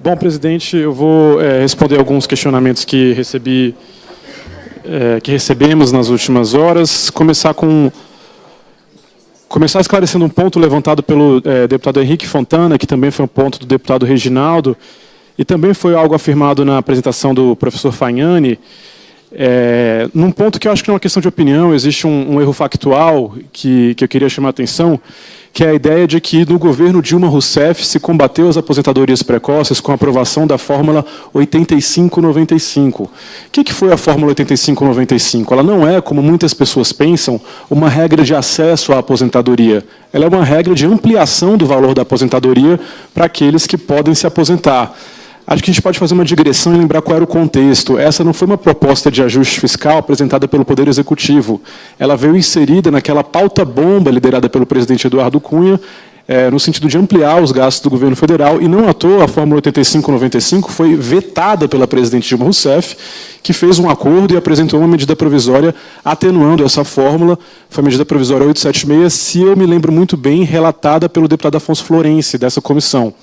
Bom, presidente, eu vou responder alguns questionamentos que recebemos nas últimas horas. Começar esclarecendo um ponto levantado pelo deputado Henrique Fontana, que também foi um ponto do deputado Reginaldo, e também foi algo afirmado na apresentação do professor Fagnani, num ponto que eu acho que não é uma questão de opinião, existe um erro factual que eu queria chamar a atenção, que é a ideia de que no governo Dilma Rousseff se combateu as aposentadorias precoces com a aprovação da Fórmula 85-95. O que foi a Fórmula 85-95? Ela não é, como muitas pessoas pensam, uma regra de acesso à aposentadoria. Ela é uma regra de ampliação do valor da aposentadoria para aqueles que podem se aposentar. Acho que a gente pode fazer uma digressão e lembrar qual era o contexto. Essa não foi uma proposta de ajuste fiscal apresentada pelo Poder Executivo. Ela veio inserida naquela pauta-bomba liderada pelo presidente Eduardo Cunha, no sentido de ampliar os gastos do governo federal, e não à toa a Fórmula 85-95 foi vetada pela presidente Dilma Rousseff, que fez um acordo e apresentou uma medida provisória atenuando essa fórmula. Foi a medida provisória 876, se eu me lembro muito bem, relatada pelo deputado Afonso Florenci, dessa comissão.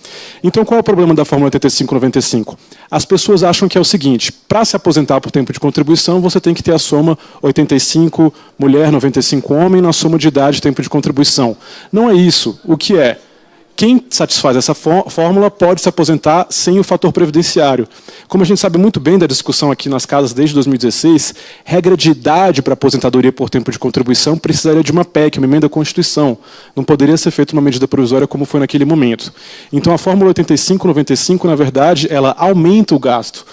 Então, qual é o problema da Fórmula 85-95? As pessoas acham que é o seguinte: para se aposentar por tempo de contribuição, você tem que ter a soma 85 mulher, 95 homem, na soma de idade e tempo de contribuição. Não é isso. O que é? Quem satisfaz essa fórmula pode se aposentar sem o fator previdenciário. Como a gente sabe muito bem da discussão aqui nas casas desde 2016, regra de idade para aposentadoria por tempo de contribuição precisaria de uma PEC, uma emenda à Constituição. Não poderia ser feita uma medida provisória como foi naquele momento. Então, a Fórmula 85-95, na verdade, ela aumenta o gasto.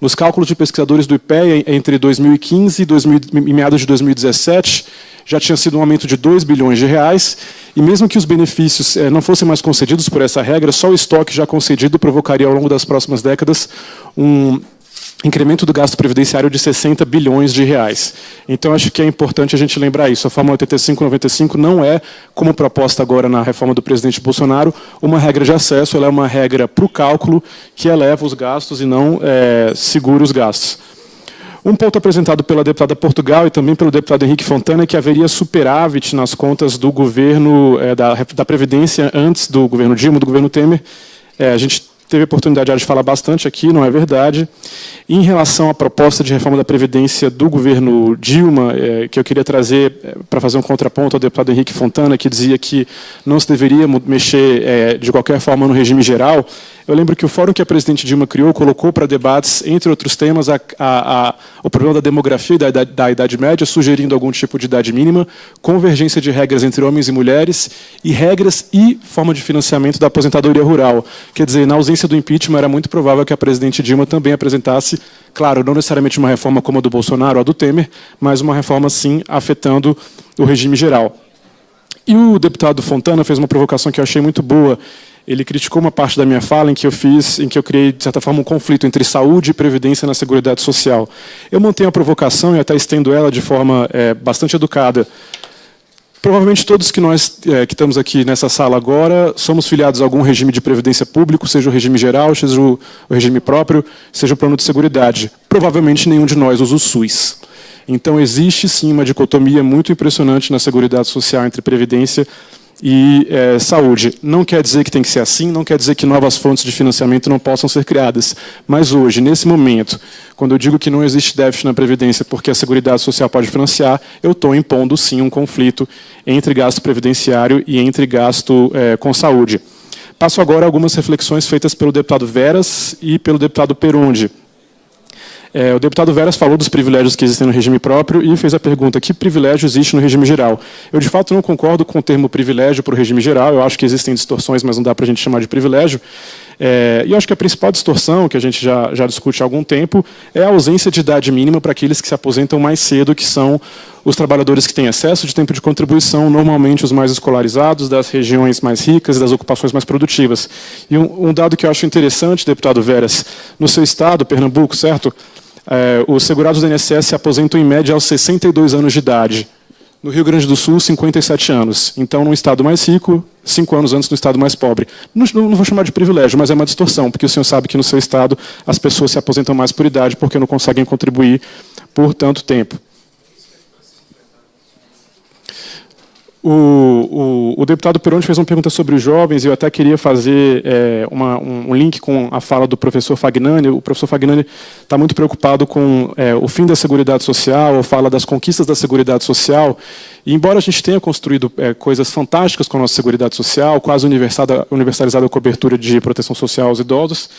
Nos cálculos de pesquisadores do IPEA, entre 2015 e meados de 2017, já tinha sido um aumento de 2 bilhões de reais, e mesmo que os benefícios não fossem mais concedidos por essa regra, só o estoque já concedido provocaria ao longo das próximas décadas um incremento do gasto previdenciário de 60 bilhões de reais. Então, acho que é importante a gente lembrar isso. A Fórmula 85-95 não é, como proposta agora na reforma do presidente Bolsonaro, uma regra de acesso, ela é uma regra para o cálculo que eleva os gastos e não segura os gastos. Um ponto apresentado pela deputada Portugal e também pelo deputado Henrique Fontana é que haveria superávit nas contas do governo, da Previdência, antes do governo Dilma, do governo Temer. A gente teve a oportunidade de falar bastante aqui, não é verdade. Em relação à proposta de reforma da Previdência do governo Dilma, que eu queria trazer para fazer um contraponto ao deputado Henrique Fontana, que dizia que não se deveria mexer de qualquer forma no regime geral, eu lembro que o fórum que a presidente Dilma criou colocou para debates, entre outros temas, o problema da demografia e da idade média, sugerindo algum tipo de idade mínima, convergência de regras entre homens e mulheres, e regras e forma de financiamento da aposentadoria rural. Quer dizer, na ausência do impeachment, era muito provável que a presidente Dilma também apresentasse, claro, não necessariamente uma reforma como a do Bolsonaro ou a do Temer, mas uma reforma, sim, afetando o regime geral. E o deputado Fontana fez uma provocação que eu achei muito boa. Ele criticou uma parte da minha fala em que eu criei, de certa forma, um conflito entre saúde e previdência na Seguridade Social. Eu mantenho a provocação e até estendo ela de forma bastante educada. Provavelmente todos que nós que estamos aqui nessa sala agora somos filiados a algum regime de previdência público, seja o regime geral, seja o regime próprio, seja o plano de seguridade. Provavelmente nenhum de nós usa o SUS. Então, existe, sim, uma dicotomia muito impressionante na Seguridade Social entre previdência e saúde. Não quer dizer que tem que ser assim, não quer dizer que novas fontes de financiamento não possam ser criadas. Mas hoje, nesse momento, quando eu digo que não existe déficit na Previdência porque a Seguridade Social pode financiar, eu estou impondo, sim, um conflito entre gasto previdenciário e entre gasto com saúde. Passo agora a algumas reflexões feitas pelo deputado Veras e pelo deputado Perondi. O deputado Veras falou dos privilégios que existem no regime próprio e fez a pergunta: que privilégio existe no regime geral? Eu, de fato, não concordo com o termo privilégio para o regime geral. Eu acho que existem distorções, mas não dá para a gente chamar de privilégio. E eu acho que a principal distorção, que a gente já discute há algum tempo, é a ausência de idade mínima para aqueles que se aposentam mais cedo, que são os trabalhadores que têm excesso de tempo de contribuição, normalmente os mais escolarizados, das regiões mais ricas e das ocupações mais produtivas. E um dado que eu acho interessante, deputado Veras, no seu estado, Pernambuco, certo? Os segurados do INSS se aposentam em média aos 62 anos de idade. No Rio Grande do Sul, 57 anos. Então, no estado mais rico, 5 anos antes do estado mais pobre. Não vou chamar de privilégio, mas é uma distorção, porque o senhor sabe que no seu estado as pessoas se aposentam mais por idade porque não conseguem contribuir por tanto tempo. O deputado Peronde fez uma pergunta sobre os jovens, e eu até queria fazer um link com a fala do professor Fagnani. O professor Fagnani está muito preocupado com o fim da Seguridade Social, ou fala das conquistas da Seguridade Social. E, embora a gente tenha construído coisas fantásticas com a nossa Seguridade Social, quase universalizada a cobertura de proteção social aos idosos,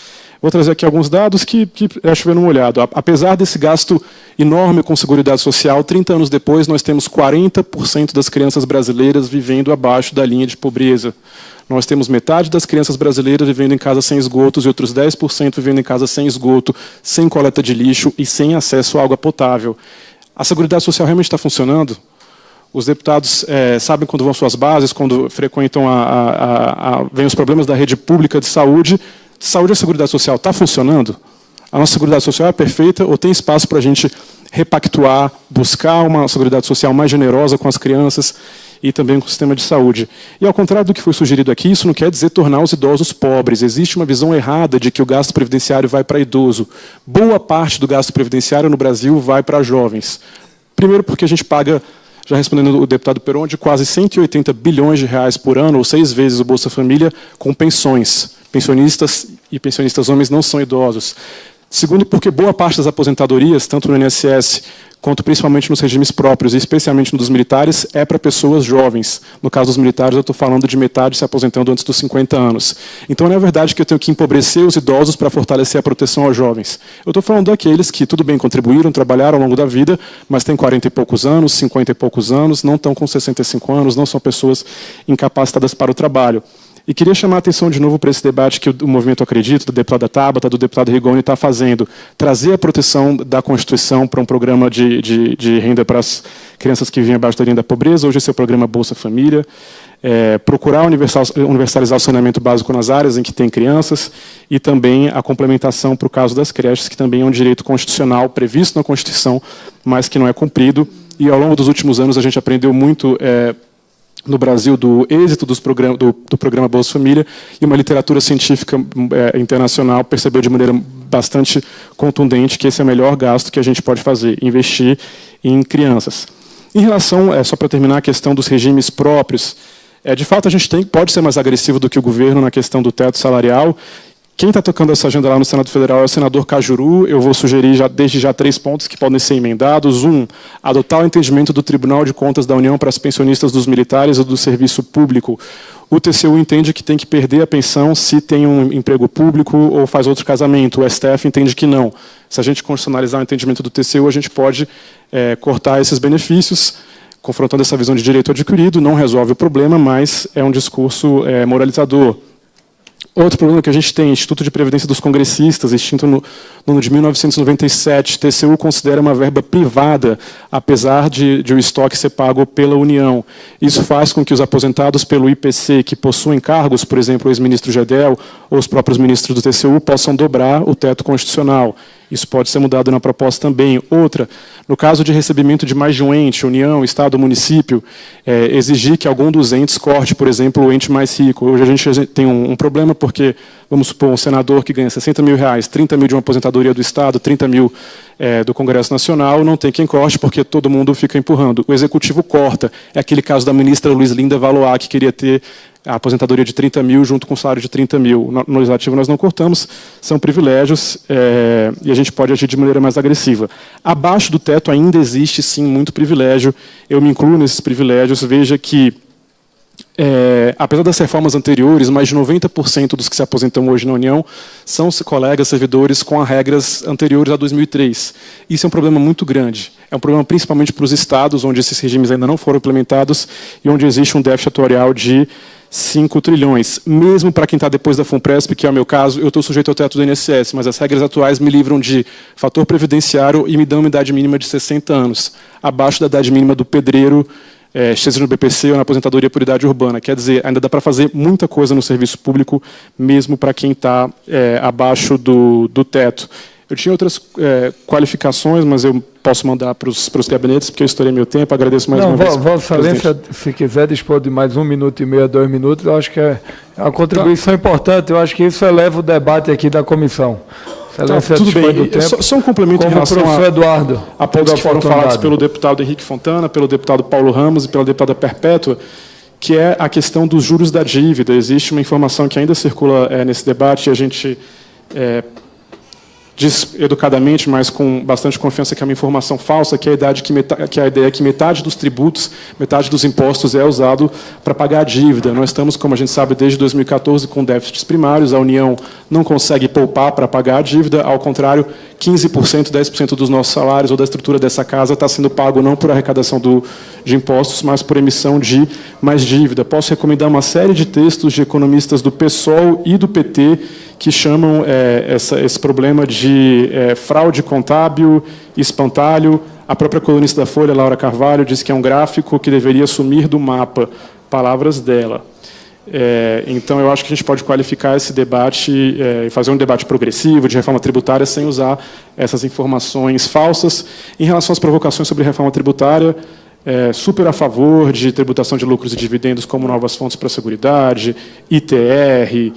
vou trazer aqui alguns dados que é chovendo molhado. Apesar desse gasto enorme com Seguridade Social, 30 anos depois, nós temos 40% das crianças brasileiras vivendo abaixo da linha de pobreza. Nós temos metade das crianças brasileiras vivendo em casas sem esgotos e outros 10% vivendo em casas sem esgoto, sem coleta de lixo e sem acesso à água potável. A Seguridade Social realmente está funcionando? Os deputados sabem quando vão às suas bases, quando frequentam vêm os problemas da rede pública de saúde. Saúde e a Seguridade Social está funcionando? A nossa Seguridade Social é perfeita ou tem espaço para a gente repactuar, buscar uma Seguridade Social mais generosa com as crianças e também com o sistema de saúde? E, ao contrário do que foi sugerido aqui, isso não quer dizer tornar os idosos pobres. Existe uma visão errada de que o gasto previdenciário vai para idoso. Boa parte do gasto previdenciário no Brasil vai para jovens. Primeiro porque a gente paga, já respondendo o deputado Peronde, quase 180 bilhões de reais por ano, ou 6 vezes o Bolsa Família, com pensões. Pensionistas e pensionistas homens não são idosos. Segundo, porque boa parte das aposentadorias, tanto no INSS quanto principalmente nos regimes próprios, e especialmente no dos militares, é para pessoas jovens. No caso dos militares, eu estou falando de metade se aposentando antes dos 50 anos. Então, não é verdade que eu tenho que empobrecer os idosos para fortalecer a proteção aos jovens. Eu estou falando daqueles que, tudo bem, contribuíram, trabalharam ao longo da vida, mas têm 40 e poucos anos, 50 e poucos anos, não estão com 65 anos, não são pessoas incapacitadas para o trabalho. E queria chamar a atenção de novo para esse debate que o Movimento Acredito, do deputado Tabata, do deputado Rigoni, está fazendo. Trazer a proteção da Constituição para um programa de renda para as crianças que vivem abaixo da linha da pobreza. Hoje esse é o programa Bolsa Família. Procurar universalizar o saneamento básico nas áreas em que tem crianças e também a complementação para o caso das creches, que também é um direito constitucional previsto na Constituição, mas que não é cumprido. E, ao longo dos últimos anos, a gente aprendeu muito no Brasil do êxito do programa Bolsa Família, e uma literatura científica internacional percebeu de maneira bastante contundente que esse é o melhor gasto que a gente pode fazer, investir em crianças. Em relação, só para terminar, a questão dos regimes próprios, de fato a gente pode ser mais agressivo do que o governo na questão do teto salarial. Quem está tocando essa agenda lá no Senado Federal é o senador Cajuru. Eu vou sugerir desde já 3 pontos que podem ser emendados. 1, adotar o entendimento do Tribunal de Contas da União para as pensionistas dos militares e do serviço público. O TCU entende que tem que perder a pensão se tem um emprego público ou faz outro casamento. O STF entende que não. Se a gente constitucionalizar o entendimento do TCU, a gente pode cortar esses benefícios, confrontando essa visão de direito adquirido. Não resolve o problema, mas é um discurso moralizador. Outro problema que a gente tem, Instituto de Previdência dos Congressistas, extinto no ano de 1997, TCU considera uma verba privada, apesar de o estoque ser pago pela União. Isso faz com que os aposentados pelo IPC, que possuem cargos, por exemplo, o ex-ministro Gedel ou os próprios ministros do TCU, possam dobrar o teto constitucional. Isso pode ser mudado na proposta também. Outra, no caso de recebimento de mais de um ente, União, Estado, município, exigir que algum dos entes corte, por exemplo, o ente mais rico. Hoje a gente tem um problema porque, vamos supor, um senador que ganha 60 mil reais, 30 mil de uma aposentadoria do Estado, 30 mil do Congresso Nacional, não tem quem corte porque todo mundo fica empurrando. O Executivo corta. É aquele caso da ministra Luiz Linda Valois, que queria ter a aposentadoria de 30 mil junto com o salário de 30 mil. No Legislativo nós não cortamos, são privilégios e a gente pode agir de maneira mais agressiva. Abaixo do teto ainda existe, sim, muito privilégio. Eu me incluo nesses privilégios. Veja que, apesar das reformas anteriores, mais de 90% dos que se aposentam hoje na União são colegas servidores com as regras anteriores a 2003. Isso é um problema muito grande. É um problema principalmente para os estados, onde esses regimes ainda não foram implementados e onde existe um déficit atuarial de 5 trilhões. Mesmo para quem está depois da FUNPRESP, que é o meu caso, eu estou sujeito ao teto do INSS, mas as regras atuais me livram de fator previdenciário e me dão uma idade mínima de 60 anos, abaixo da idade mínima do pedreiro, seja no BPC ou na aposentadoria por idade urbana. Quer dizer, ainda dá para fazer muita coisa no serviço público, mesmo para quem está abaixo do teto. Eu tinha outras qualificações, mas eu posso mandar para os gabinetes, porque eu estourei meu tempo. Agradeço mais uma vez. Vossa Excelência, se quiser dispor de mais 1 minuto e meio a 2 minutos, eu acho que é uma contribuição importante. Eu acho que isso eleva o debate aqui da comissão. Excelência, tudo dispõe do bem. tempo. Só um complemento em Como o relação professor Eduardo, a pontos que foram falados pelo deputado Henrique Fontana, pelo deputado Paulo Ramos e pela deputada Perpétua, que é a questão dos juros da dívida. Existe uma informação que ainda circula nesse debate e a gente diz educadamente, mas com bastante confiança, que é uma informação falsa, que é a ideia que metade dos tributos, metade dos impostos é usado para pagar a dívida. Nós estamos, como a gente sabe, desde 2014 com déficits primários, a União não consegue poupar para pagar a dívida, ao contrário, 15%, 10% dos nossos salários ou da estrutura dessa casa está sendo pago não por arrecadação de impostos, mas por emissão de mais dívida. Posso recomendar uma série de textos de economistas do PSOL e do PT que chamam esse problema de fraude contábil, espantalho. A própria colunista da Folha, Laura Carvalho, diz que é um gráfico que deveria sumir do mapa. Palavras dela. Então, eu acho que a gente pode qualificar esse debate e fazer um debate progressivo de reforma tributária sem usar essas informações falsas. Em relação às provocações sobre reforma tributária, super a favor de tributação de lucros e dividendos como novas fontes para a Seguridade, ITR,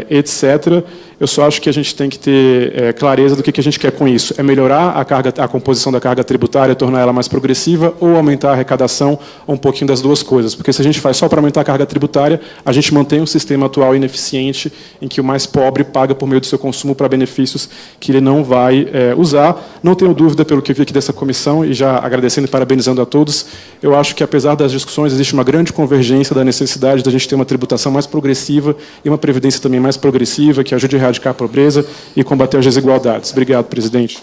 etc. Eu só acho que a gente tem que ter clareza do que a gente quer com isso. É melhorar a composição da carga tributária, tornar ela mais progressiva, ou aumentar a arrecadação, ou um pouquinho das duas coisas. Porque se a gente faz só para aumentar a carga tributária, a gente mantém um sistema atual ineficiente, em que o mais pobre paga por meio do seu consumo para benefícios que ele não vai usar. Não tenho dúvida, pelo que vi aqui dessa comissão, e já agradecendo e parabenizando a todos, eu acho que, apesar das discussões, existe uma grande convergência da necessidade da gente ter uma tributação mais progressiva e uma previdência também mais progressiva, que ajude a erradicar a pobreza e combater as desigualdades. Obrigado, presidente.